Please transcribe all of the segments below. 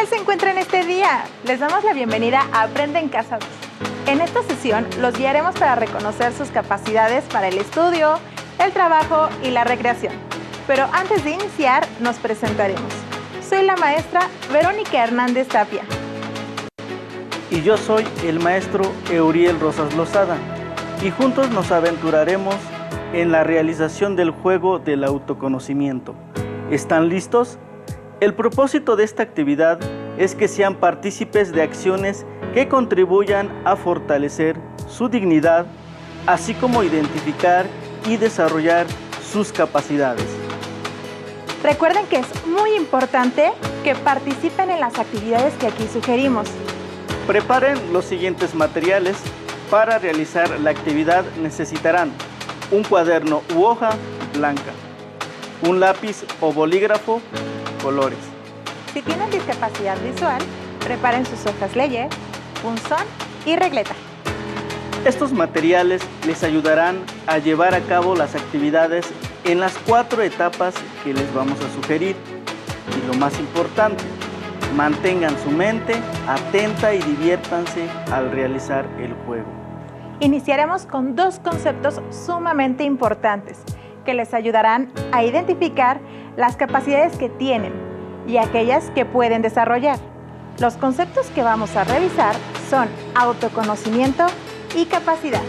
tal se encuentran este día? Les damos la bienvenida a Aprende en Casa 2. En esta sesión los guiaremos para reconocer sus capacidades para el estudio, el trabajo y la recreación. Pero antes de iniciar, nos presentaremos. Soy la maestra Verónica Hernández Tapia. Y yo soy el maestro Euriel Rosas Lozada. Y juntos nos aventuraremos en la realización del juego del autoconocimiento. ¿Están listos? El propósito de esta actividad es que sean partícipes de acciones que contribuyan a fortalecer su dignidad, así como identificar y desarrollar sus capacidades. Recuerden que es muy importante que participen en las actividades que aquí sugerimos. Preparen los siguientes materiales. Para realizar la actividad necesitarán un cuaderno u hoja blanca, un lápiz o bolígrafo, colores. Si tienen discapacidad visual, preparen sus hojas leye, punzón y regleta. Estos materiales les ayudarán a llevar a cabo las actividades en las 4 etapas que les vamos a sugerir. Y lo más importante, mantengan su mente atenta y diviértanse al realizar el juego. Iniciaremos con 2 conceptos sumamente importantes que les ayudarán a identificar las capacidades que tienen y aquellas que pueden desarrollar. Los conceptos que vamos a revisar son autoconocimiento y capacidad.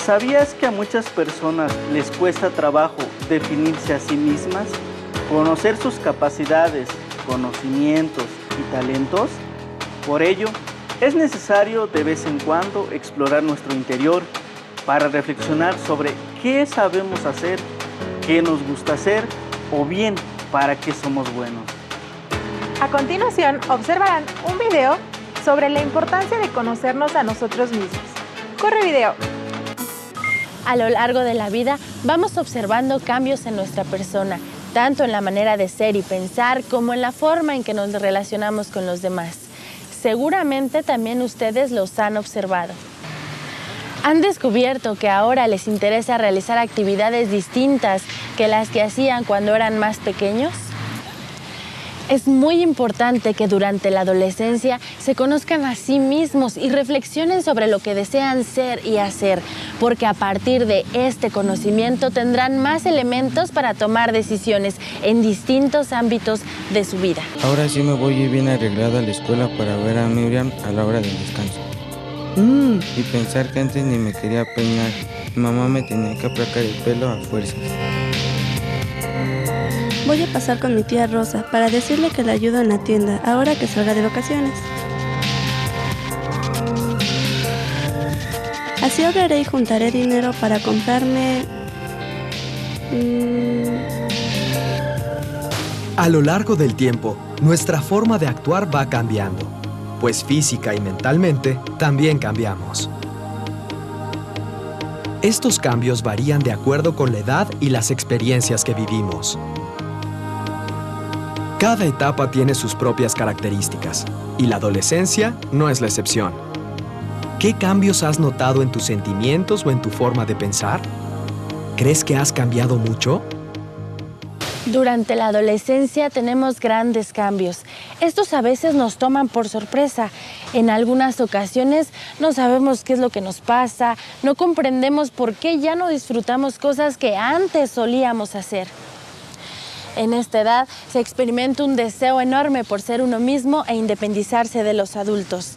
¿Sabías que a muchas personas les cuesta trabajo definirse a sí mismas? Conocer sus capacidades, conocimientos y talentos. Por ello, es necesario de vez en cuando explorar nuestro interior para reflexionar sobre qué sabemos hacer, qué nos gusta hacer o bien para qué somos buenos. A continuación, observarán un video sobre la importancia de conocernos a nosotros mismos. ¡Corre video! A lo largo de la vida vamos observando cambios en nuestra persona, tanto en la manera de ser y pensar como en la forma en que nos relacionamos con los demás. Seguramente también ustedes los han observado. ¿Han descubierto que ahora les interesa realizar actividades distintas que las que hacían cuando eran más pequeños? Es muy importante que durante la adolescencia se conozcan a sí mismos y reflexionen sobre lo que desean ser y hacer, porque a partir de este conocimiento tendrán más elementos para tomar decisiones en distintos ámbitos de su vida. Ahora sí me voy bien arreglada a la escuela para ver a Miriam a la hora del descanso. Y pensar que antes ni me quería peinar. Mi mamá me tenía que aplacar el pelo a fuerzas. Voy a pasar con mi tía Rosa para decirle que la ayudo en la tienda ahora que salga de vacaciones. Así ahorraré y juntaré dinero para comprarme... A lo largo del tiempo, nuestra forma de actuar va cambiando, pues física y mentalmente también cambiamos. Estos cambios varían de acuerdo con la edad y las experiencias que vivimos. Cada etapa tiene sus propias características, y la adolescencia no es la excepción. ¿Qué cambios has notado en tus sentimientos o en tu forma de pensar? ¿Crees que has cambiado mucho? Durante la adolescencia tenemos grandes cambios. Estos a veces nos toman por sorpresa. En algunas ocasiones no sabemos qué es lo que nos pasa, no comprendemos por qué ya no disfrutamos cosas que antes solíamos hacer. En esta edad se experimenta un deseo enorme por ser uno mismo e independizarse de los adultos.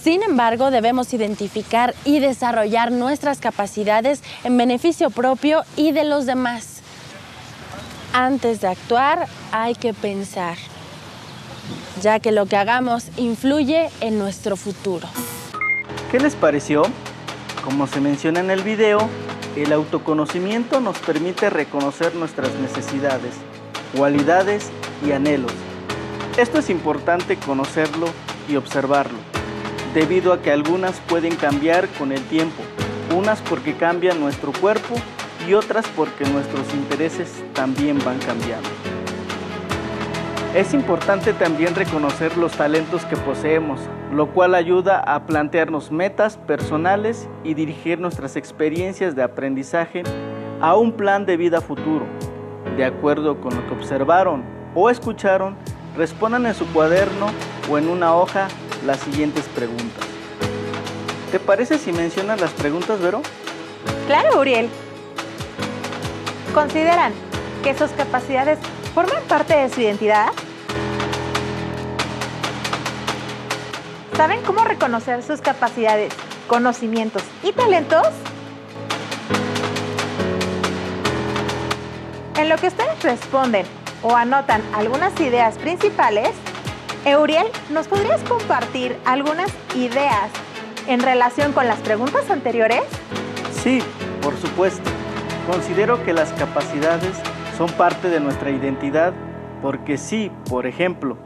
Sin embargo, debemos identificar y desarrollar nuestras capacidades en beneficio propio y de los demás. Antes de actuar, hay que pensar, ya que lo que hagamos influye en nuestro futuro. ¿Qué les pareció? Como se menciona en el video, el autoconocimiento nos permite reconocer nuestras necesidades, cualidades y anhelos. Esto es importante conocerlo y observarlo, debido a que algunas pueden cambiar con el tiempo, unas porque cambia nuestro cuerpo y otras porque nuestros intereses también van cambiando. Es importante también reconocer los talentos que poseemos, lo cual ayuda a plantearnos metas personales y dirigir nuestras experiencias de aprendizaje a un plan de vida futuro, de acuerdo con lo que observaron o escucharon respondan en su cuaderno o en una hoja las siguientes preguntas. ¿Te parece si mencionas las preguntas, Vero? Claro, Uriel. ¿Consideran que sus capacidades forman parte de su identidad? ¿Saben cómo reconocer sus capacidades, conocimientos y talentos? En lo que ustedes responden o anotan algunas ideas principales, Euriel, ¿nos podrías compartir algunas ideas en relación con las preguntas anteriores? Sí, por supuesto. Considero que las capacidades son parte de nuestra identidad porque si, por ejemplo,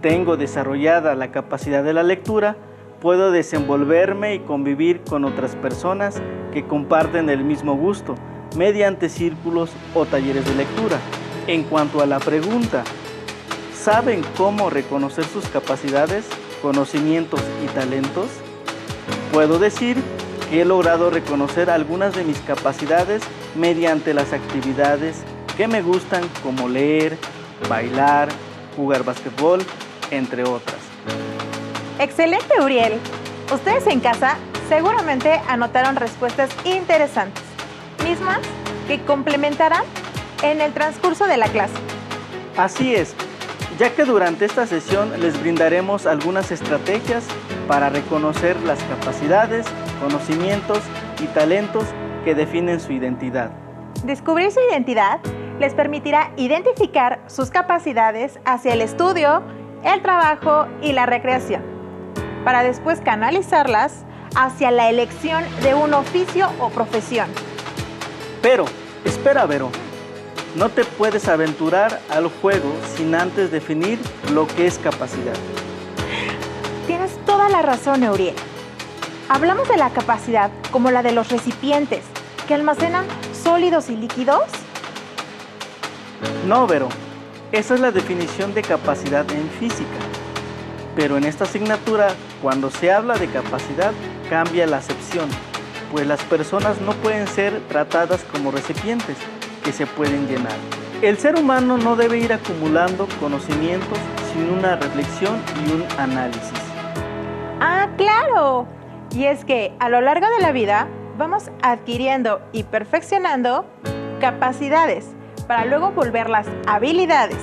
tengo desarrollada la capacidad de la lectura, puedo desenvolverme y convivir con otras personas que comparten el mismo gusto mediante círculos o talleres de lectura. En cuanto a la pregunta, ¿saben cómo reconocer sus capacidades, conocimientos y talentos? Puedo decir que he logrado reconocer algunas de mis capacidades mediante las actividades que me gustan, como leer, bailar, jugar básquetbol, entre otras. Excelente, Uriel. Ustedes en casa seguramente anotaron respuestas interesantes, mismas que complementarán en el transcurso de la clase. Así es, ya que durante esta sesión les brindaremos algunas estrategias para reconocer las capacidades, conocimientos y talentos que definen su identidad. Descubrir su identidad les permitirá identificar sus capacidades hacia el estudio, el trabajo y la recreación, para después canalizarlas hacia la elección de un oficio o profesión. Pero, espera, Vero, no te puedes aventurar al juego sin antes definir lo que es capacidad. Tienes toda la razón, Euriel. Hablamos de la capacidad como la de los recipientes que almacenan sólidos y líquidos. No, Vero, esa es la definición de capacidad en física. Pero en esta asignatura, cuando se habla de capacidad, cambia la acepción, pues las personas no pueden ser tratadas como recipientes que se pueden llenar. El ser humano no debe ir acumulando conocimientos sin una reflexión y un análisis. ¡Ah, claro! Y es que a lo largo de la vida vamos adquiriendo y perfeccionando capacidades para luego volverlas habilidades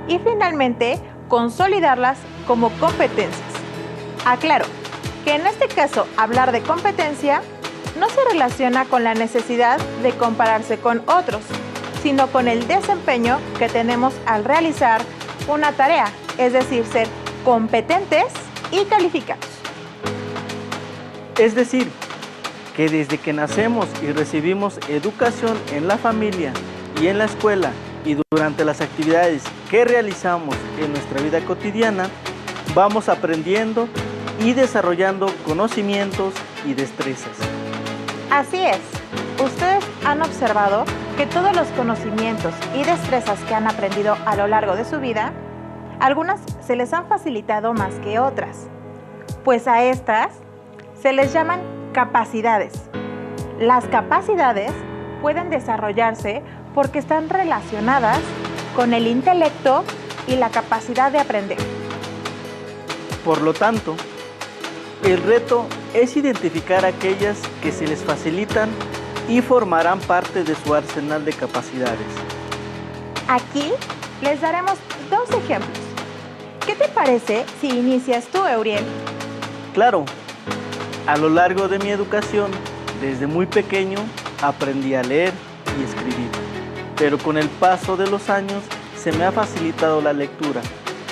y finalmente consolidarlas como competencias. Aclaro que en este caso hablar de competencia no se relaciona con la necesidad de compararse con otros, sino con el desempeño que tenemos al realizar una tarea, es decir, ser competentes y calificados. Es decir, que desde que nacemos y recibimos educación en la familia y en la escuela y durante las actividades que realizamos en nuestra vida cotidiana, vamos aprendiendo y desarrollando conocimientos y destrezas. Así es, ustedes han observado que todos los conocimientos y destrezas que han aprendido a lo largo de su vida, algunas se les han facilitado más que otras, pues a estas se les llaman capacidades. Las capacidades pueden desarrollarse porque están relacionadas con el intelecto y la capacidad de aprender. Por lo tanto, el reto es identificar aquellas que se les facilitan y formarán parte de su arsenal de capacidades. Aquí les daremos dos ejemplos. ¿Qué te parece si inicias tú, Euriel? Claro, a lo largo de mi educación, desde muy pequeño, aprendí a leer y escribir, pero con el paso de los años se me ha facilitado la lectura,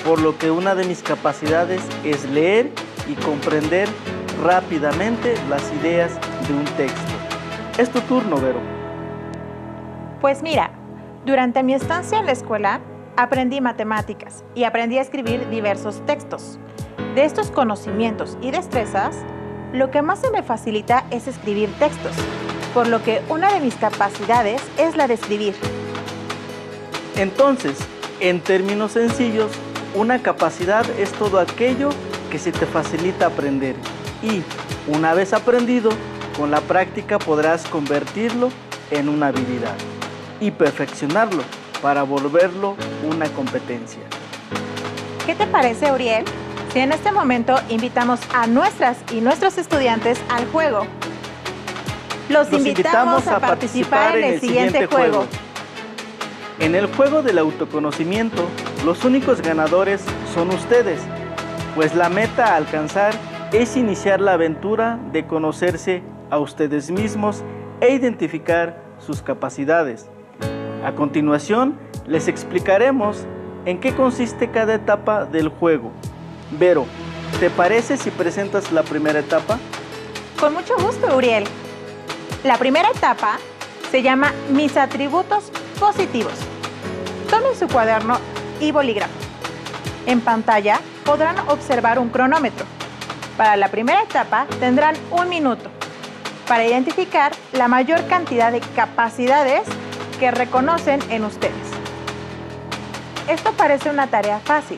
por lo que una de mis capacidades es leer y comprender rápidamente las ideas de un texto. Es tu turno, Vero. Pues mira, durante mi estancia en la escuela aprendí matemáticas y aprendí a escribir diversos textos. De estos conocimientos y destrezas, lo que más se me facilita es escribir textos, por lo que una de mis capacidades es la de escribir. Entonces, en términos sencillos, una capacidad es todo aquello que se te facilita aprender y, una vez aprendido, con la práctica podrás convertirlo en una habilidad y perfeccionarlo para volverlo una competencia. ¿Qué te parece, Uriel, si en este momento invitamos a nuestras y nuestros estudiantes al juego? Los invitamos a participar en el siguiente juego. En el juego del autoconocimiento, los únicos ganadores son ustedes, pues la meta a alcanzar es iniciar la aventura de conocerse a ustedes mismos e identificar sus capacidades. A continuación, les explicaremos en qué consiste cada etapa del juego. Vero, ¿te parece si presentas la primera etapa? Con mucho gusto, Uriel. La primera etapa se llama Mis atributos positivos. Tomen su cuaderno y bolígrafo. En pantalla podrán observar un cronómetro. Para la primera etapa tendrán 1 minuto para identificar la mayor cantidad de capacidades que reconocen en ustedes. Esto parece una tarea fácil.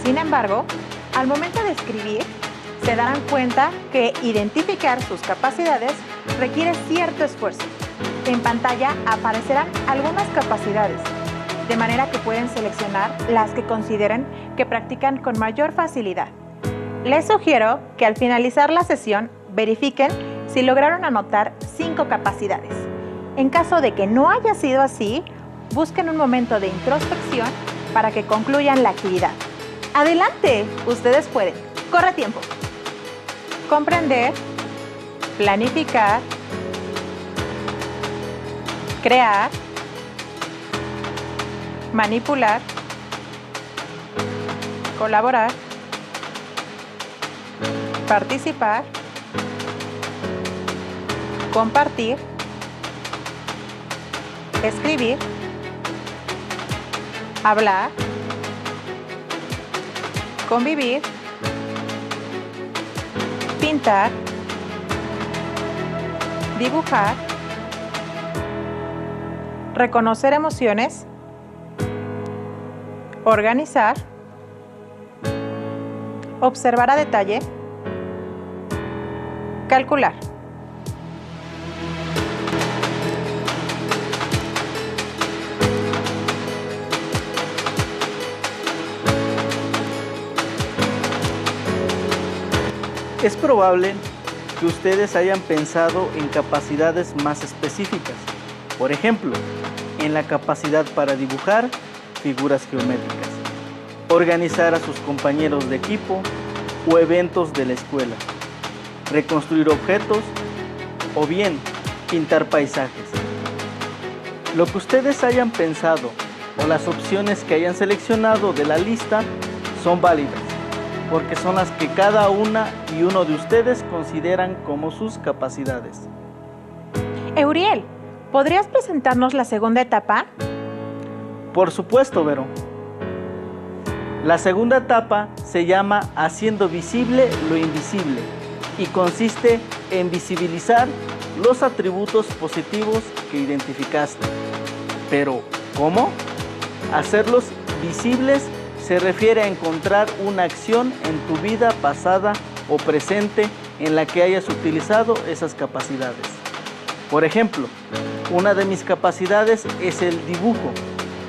Sin embargo, al momento de escribir, se darán cuenta que identificar sus capacidades requiere cierto esfuerzo. En pantalla aparecerán algunas capacidades, de manera que pueden seleccionar las que consideren que practican con mayor facilidad. Les sugiero que al finalizar la sesión verifiquen si lograron anotar 5 capacidades. En caso de que no haya sido así, busquen un momento de introspección para que concluyan la actividad. ¡Adelante! Ustedes pueden. Corre tiempo. Comprender, planificar, crear, manipular, colaborar, participar, compartir, escribir, hablar, convivir, pintar, dibujar, reconocer emociones, organizar, observar a detalle, calcular. Es probable que ustedes hayan pensado en capacidades más específicas. Por ejemplo, en la capacidad para dibujar figuras geométricas, organizar a sus compañeros de equipo o eventos de la escuela, reconstruir objetos o bien pintar paisajes. Lo que ustedes hayan pensado o las opciones que hayan seleccionado de la lista son válidas, porque son las que cada una y uno de ustedes consideran como sus capacidades. Euriel, ¿podrías presentarnos la segunda etapa? Por supuesto, Vero. La segunda etapa se llama Haciendo visible lo invisible y consiste en visibilizar los atributos positivos que identificaste. Pero, ¿cómo? Hacerlos visibles se refiere a encontrar una acción en tu vida pasada o presente en la que hayas utilizado esas capacidades. Por ejemplo, una de mis capacidades es el dibujo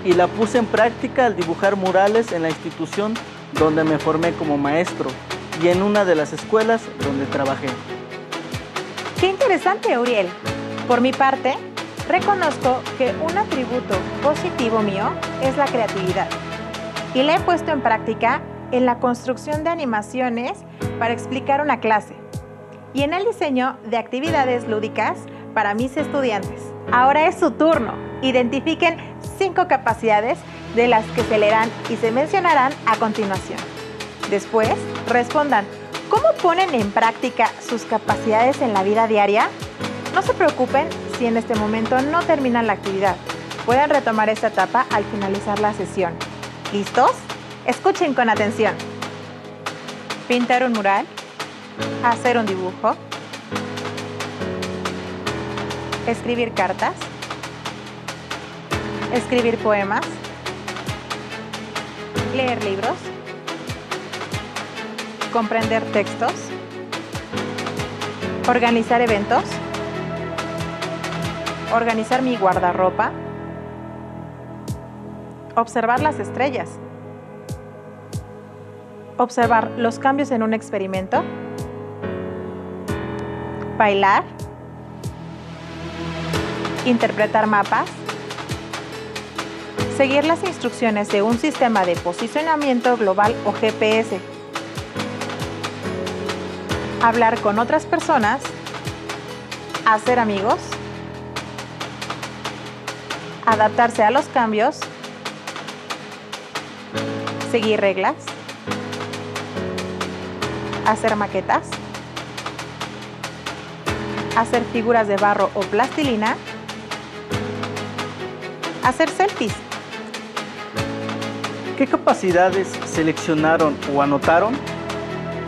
y la puse en práctica al dibujar murales en la institución donde me formé como maestro y en una de las escuelas donde trabajé. ¡Qué interesante, Euriel! Por mi parte, reconozco que un atributo positivo mío es la creatividad y la he puesto en práctica en la construcción de animaciones para explicar una clase y en el diseño de actividades lúdicas para mis estudiantes. Ahora es su turno. Identifiquen 5 capacidades de las que se leerán y se mencionarán a continuación. Después, respondan, ¿cómo ponen en práctica sus capacidades en la vida diaria? No se preocupen si en este momento no terminan la actividad. Pueden retomar esta etapa al finalizar la sesión. ¿Listos? Escuchen con atención. Pintar un mural, hacer un dibujo, escribir cartas, escribir poemas, leer libros, comprender textos, organizar eventos, organizar mi guardarropa, observar las estrellas, observar los cambios en un experimento, bailar, interpretar mapas, seguir las instrucciones de un sistema de posicionamiento global o GPS, hablar con otras personas, hacer amigos, adaptarse a los cambios, seguir reglas, hacer maquetas, hacer figuras de barro o plastilina, hacer selfies. ¿Qué capacidades seleccionaron o anotaron?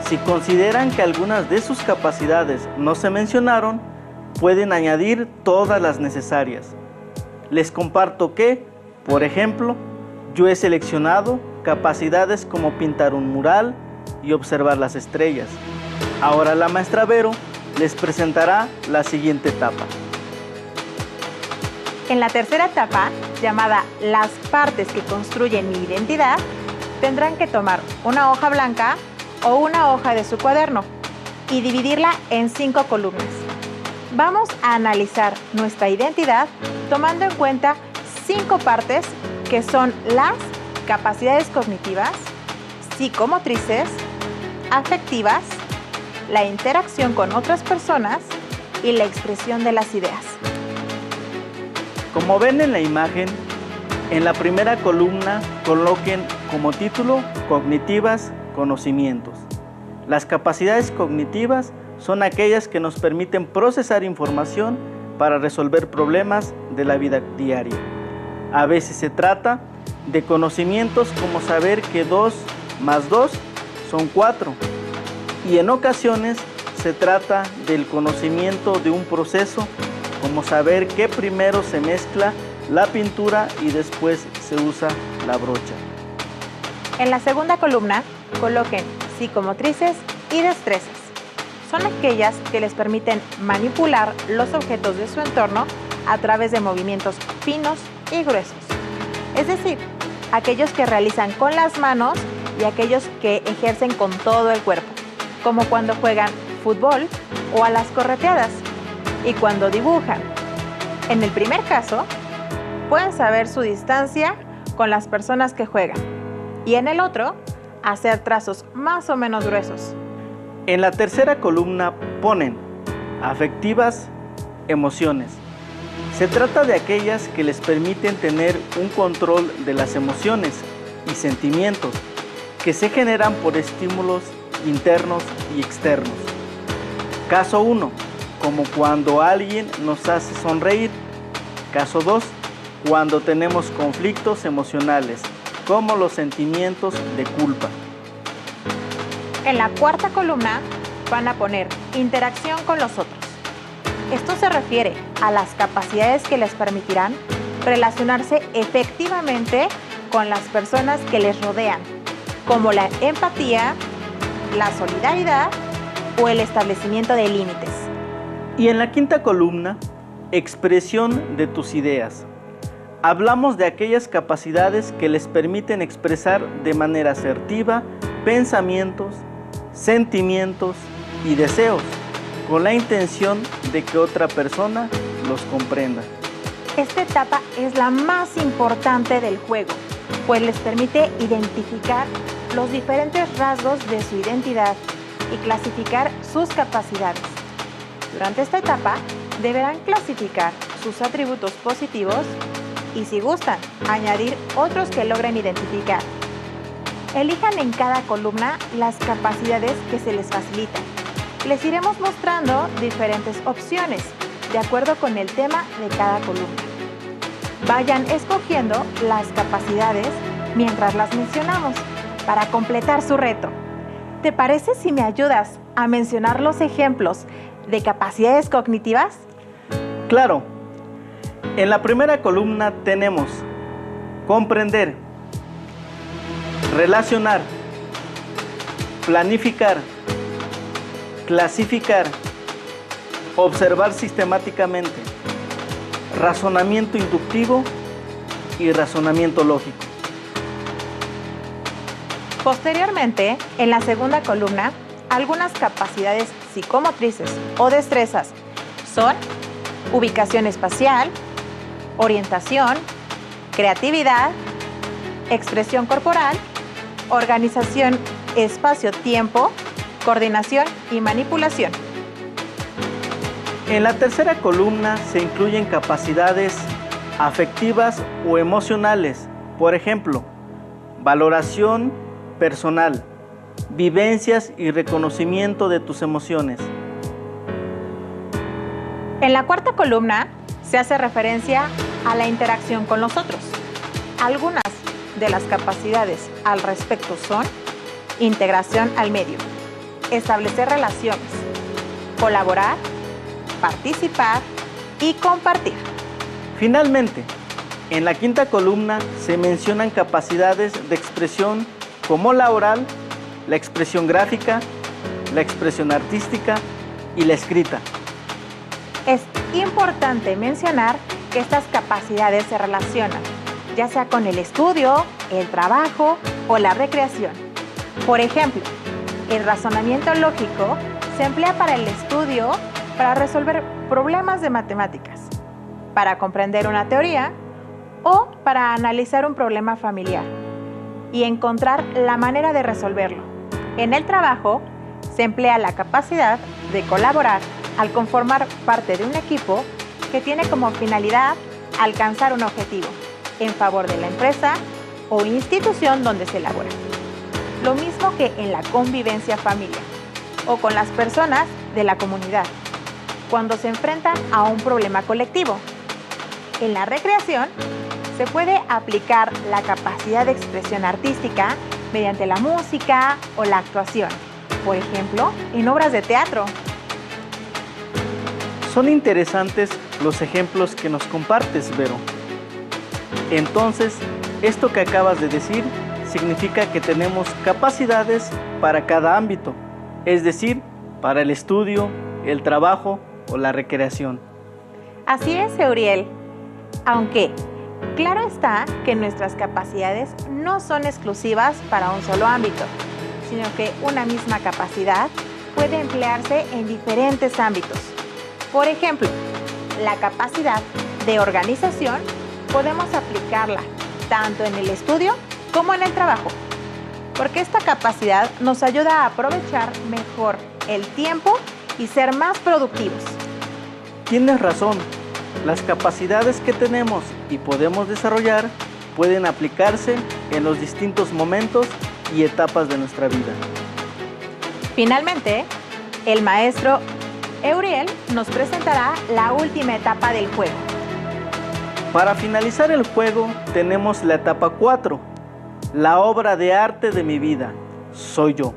Si consideran que algunas de sus capacidades no se mencionaron, pueden añadir todas las necesarias. Les comparto que, por ejemplo, yo he seleccionado capacidades como pintar un mural y observar las estrellas. Ahora la maestra Vero les presentará la siguiente etapa. En la tercera etapa, llamada las partes que construyen mi identidad, tendrán que tomar una hoja blanca o una hoja de su cuaderno y dividirla en 5 columnas. Vamos a analizar nuestra identidad tomando en cuenta 5 partes que son las capacidades cognitivas, psicomotrices, afectivas, la interacción con otras personas y la expresión de las ideas. Como ven en la imagen, en la primera columna coloquen como título Cognitivas, conocimientos. Las capacidades cognitivas son aquellas que nos permiten procesar información para resolver problemas de la vida diaria. A veces se trata de conocimientos como saber que 2 más 2 son 4, y en ocasiones se trata del conocimiento de un proceso como saber que primero se mezcla la pintura y después se usa la brocha. En la segunda columna coloquen psicomotrices y destrezas. Son aquellas que les permiten manipular los objetos de su entorno a través de movimientos finos y gruesos. Es decir, aquellos que realizan con las manos y aquellos que ejercen con todo el cuerpo, como cuando juegan fútbol o a las correteadas y cuando dibujan. En el primer caso, pueden saber su distancia con las personas que juegan y en el otro, hacer trazos más o menos gruesos. En la tercera columna ponen afectivas, emociones. Se trata de aquellas que les permiten tener un control de las emociones y sentimientos que se generan por estímulos internos y externos. Caso 1, como cuando alguien nos hace sonreír. Caso 2, cuando tenemos conflictos emocionales, como los sentimientos de culpa. En la cuarta columna van a poner interacción con los otros. Esto se refiere a las capacidades que les permitirán relacionarse efectivamente con las personas que les rodean, como la empatía, la solidaridad o el establecimiento de límites. Y en la quinta columna, expresión de tus ideas. Hablamos de aquellas capacidades que les permiten expresar de manera asertiva pensamientos, sentimientos y deseos, con la intención de que otra persona los comprenda. Esta etapa es la más importante del juego, pues les permite identificar los diferentes rasgos de su identidad y clasificar sus capacidades. Durante esta etapa, deberán clasificar sus atributos positivos y, si gustan, añadir otros que logren identificar. Elijan en cada columna las capacidades que se les facilitan. Les iremos mostrando diferentes opciones de acuerdo con el tema de cada columna. Vayan escogiendo las capacidades mientras las mencionamos para completar su reto. ¿Te parece si me ayudas a mencionar los ejemplos de capacidades cognitivas? Claro. En la primera columna tenemos comprender, relacionar, planificar, clasificar, observar sistemáticamente, razonamiento inductivo y razonamiento lógico. Posteriormente, en la segunda columna, algunas capacidades psicomotrices o destrezas son ubicación espacial, orientación, creatividad, expresión corporal, organización espacio-tiempo, coordinación y manipulación. En la tercera columna se incluyen capacidades afectivas o emocionales, por ejemplo, valoración personal, vivencias y reconocimiento de tus emociones. En la cuarta columna se hace referencia a la interacción con los otros. Algunas de las capacidades al respecto son integración al medio, establecer relaciones, colaborar, participar y compartir. Finalmente, en la quinta columna se mencionan capacidades de expresión como la oral, la expresión gráfica, la expresión artística y la escrita. Es importante mencionar que estas capacidades se relacionan, ya sea con el estudio, el trabajo o la recreación. Por ejemplo, el razonamiento lógico se emplea para el estudio, para resolver problemas de matemáticas, para comprender una teoría o para analizar un problema familiar y encontrar la manera de resolverlo. En el trabajo se emplea la capacidad de colaborar al conformar parte de un equipo que tiene como finalidad alcanzar un objetivo en favor de la empresa o institución donde se elabora. Lo mismo que en la convivencia familiar o con las personas de la comunidad, cuando se enfrentan a un problema colectivo. En la recreación se puede aplicar la capacidad de expresión artística mediante la música o la actuación, por ejemplo, en obras de teatro. Son interesantes los ejemplos que nos compartes, Vero. Entonces, esto que acabas de decir significa que tenemos capacidades para cada ámbito, es decir, para el estudio, el trabajo o la recreación. Así es, Euriel. Aunque, claro está que nuestras capacidades no son exclusivas para un solo ámbito, sino que una misma capacidad puede emplearse en diferentes ámbitos. Por ejemplo, la capacidad de organización podemos aplicarla tanto en el estudio como en el trabajo, porque esta capacidad nos ayuda a aprovechar mejor el tiempo y ser más productivos. Tienes razón, las capacidades que tenemos y podemos desarrollar pueden aplicarse en los distintos momentos y etapas de nuestra vida. Finalmente, el maestro Euriel nos presentará la última etapa del juego. Para finalizar el juego tenemos la etapa 4, la obra de arte de mi vida, soy yo.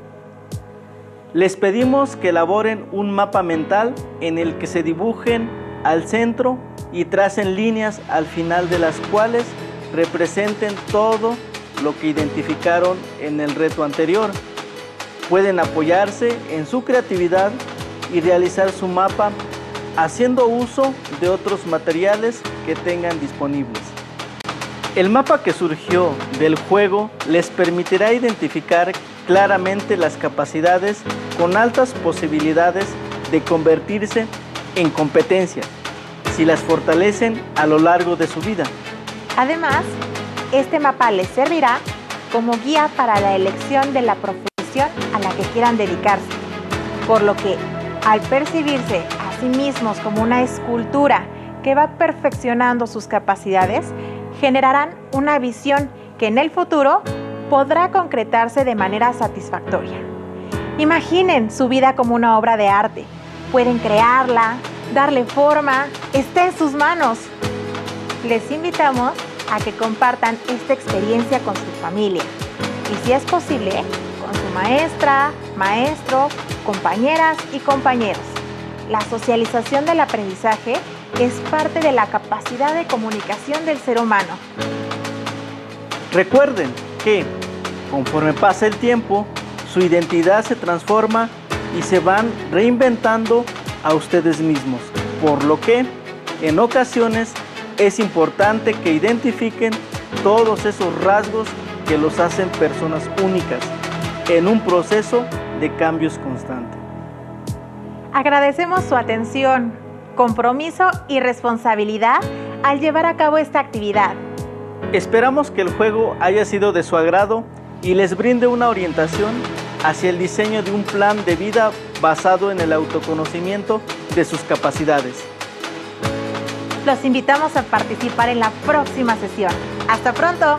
Les pedimos que elaboren un mapa mental en el que se dibujen al centro y tracen líneas al final de las cuales representen todo lo que identificaron en el reto anterior. Pueden apoyarse en su creatividad y realizar su mapa haciendo uso de otros materiales que tengan disponibles. El mapa que surgió del juego les permitirá identificar claramente las capacidades con altas posibilidades de convertirse en competencias si las fortalecen a lo largo de su vida. Además, este mapa les servirá como guía para la elección de la profesión a la que quieran dedicarse, por lo que al percibirse a sí mismos como una escultura que va perfeccionando sus capacidades, generarán una visión que en el futuro podrá concretarse de manera satisfactoria. Imaginen su vida como una obra de arte. Pueden crearla, darle forma, está en sus manos. Les invitamos a que compartan esta experiencia con su familia y, si es posible, con su maestra, maestro, compañeras y compañeros. La socialización del aprendizaje es parte de la capacidad de comunicación del ser humano. Recuerden que, conforme pasa el tiempo, su identidad se transforma y se van reinventando a ustedes mismos, por lo que, en ocasiones, es importante que identifiquen todos esos rasgos que los hacen personas únicas en un proceso de cambios constante. Agradecemos su atención, compromiso y responsabilidad al llevar a cabo esta actividad. Esperamos que el juego haya sido de su agrado y les brinde una orientación hacia el diseño de un plan de vida basado en el autoconocimiento de sus capacidades. Los invitamos a participar en la próxima sesión. ¡Hasta pronto!